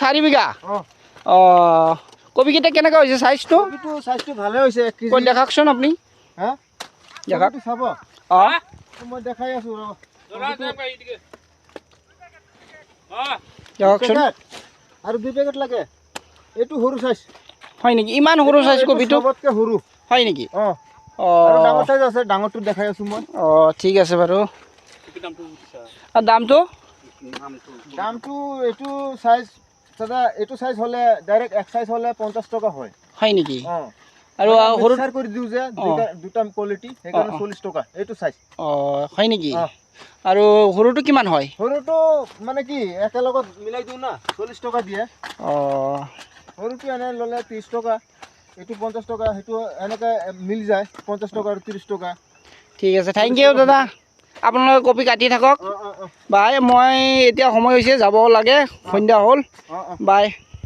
4 বিঘা কবি কেইটা কেনেকা হৈছে সাইজটো কবিটো সাইজটো ভালে হৈছে 1 কেজি কোন দেখাকচোন আপনি হ্যাঁ দেখাক চাব মই দেখাই আছো দেখাকচোন আৰু 2 পেকেট লাগে এটো সৰু সাইজ হয় নেকি ইমান সৰু সাইজ কবিটো সবতকে সৰু হয় নেকি আৰু ডাঙৰ সাইজ আছে ডাঙৰটো দেখাই আছো মই ঠিক আছে বাৰু আৰু দামটো এটো সাইজ দাদা এটো সাইজ হলে ডাইৰেক্ট এক সাইজ হলে 50 টাকা হয় হয় নেকি আৰু সৰু মিক্সাৰ কৰি দিউ যে দুটা কোয়ালিটি সেইকাৰণে 40 টাকা এটো সাইজ হয় নেকি আৰু সৰুটো কিমান হয় সৰুটো মানে কি একেলগত মিলাই দিউ না 40 টাকা দিয়ে সৰুটো এনে ললে 30 টাকা এটো 50 টাকা হেতু এনেকা মিল যায় 50 টাকা আৰু 30 টাকা ঠিক আছে থ্যাংক ইউ দাদা আপোনালোকে কপি কাটি থাকক বাই মই এতিয়া সময় হৈছে যাব লাগে সন্ধ্যা হ'ল বাই